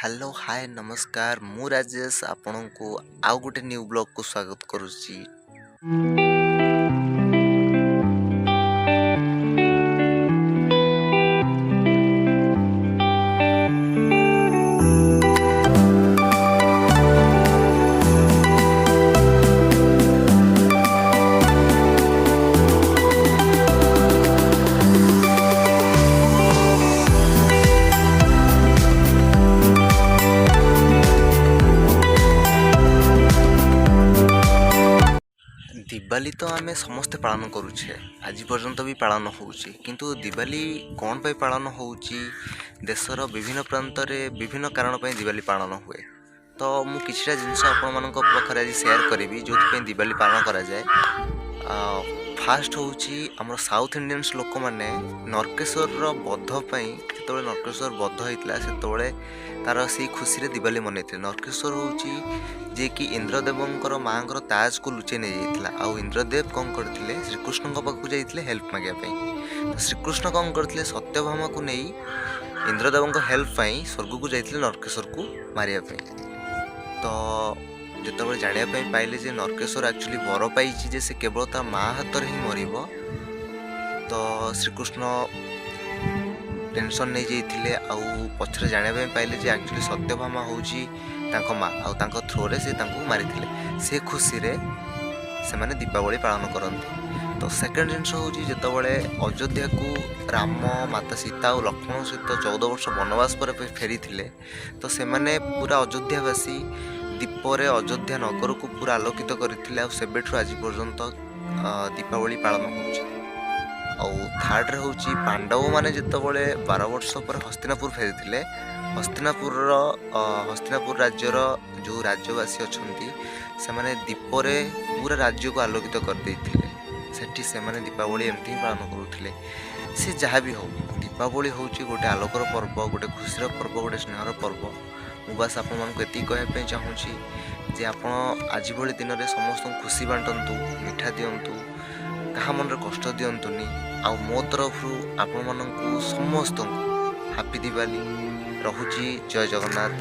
Hello hi नमस्कार मु राजेश आपनku आउ गोटे न्यू ब्लॉग को स्वागत करुच्ची। दिवाली तो आमे समस्ते पालन करुछे आज पर्यंत भी पालन होउची किंतु दिवाली कौन पे पालन होउची देशर विभिन्न प्रांत रे विभिन्न कारण पे दिवाली पालन हुए। तो मु किछटा जिंस आपण मानक पाखरे आज शेयर करिवि जोथि पे दिवाली पालन करा जाए। फास्ट होउची हमर साउथ इंडियंस लोक माने नरकेश्वर रो बद्ध पई जेतबे नरकेश्वर बद्ध होइतला सेतबे तार से खुशी रे दिवाली मनेथिले। नरकेश्वर होउची जे कि इंद्रदेवंकर मांकर ताज को लुचे नहीं जाइतला आउ इंद्रदेव कौन करथिले श्रीकृष्ण पाखु जाइतले हेल्प मागिया पई। तो श्रीकृष्ण कौन करथिले सत्यभामा को नहीं इंद्रदेवंक हेल्प पई स्वर्ग को जाइतले नरकेश्वर को मारिया पई। तो जेतबे जानिया पई पाइले जे नरकेश्वर एक्चुअली बर पाइछि जे से केवल ता मां हाथ रे ही मरिबो। तो श्रीकृष्ण टेंशन नहीं जाइथिले आउ पछरे जानिया पई पाइले जे एक्चुअली सत्यभामा होउची तांको मां आउ तांको थ्रो रे से तांको मारिथिले। से खुशी रे से माने दीपावली पालन करंती। तो सेकंड जिंस होउची जेतबेले अयोध्या को राम माता सीता और लक्ष्मण सहित 14 वर्ष वनवास पर फेरी थिले। तो से माने पूरा अयोध्यावासी दीपरे अयोध्या नगर को पूरा आलोकित करथिले आ सेबेठु आज पर्यंत दीपावली पालन होउची। और थर्ड रे होउची पांडव माने जेतबेले 12 वर्ष पर हस्तिनापुर फेरी थिले। हस्तिनापुर राज्यर जो राज्यवासी अछंती से माने दीपरे पूरा राज्य को आलोकित कर देथिले। सेठी से माने दीपावली एमती पालन करूथिले। से जहाँ भी हो दीपावली होउची गोटे आलोकर पर्व गोटे खुशीर पर्व गोटे स्नेहर पर्व। मु बस आपण मानक एति कहया पे चाहूची जे आपण आज भली दिन रे समस्त खुशी बांटंतु मिठा दियंतु कहा मन रे कष्ट दियंतुनी। आ मो तरफ आपण मानक समस्त हैप्पी दिवाली रहुची। जय जगन्नाथ।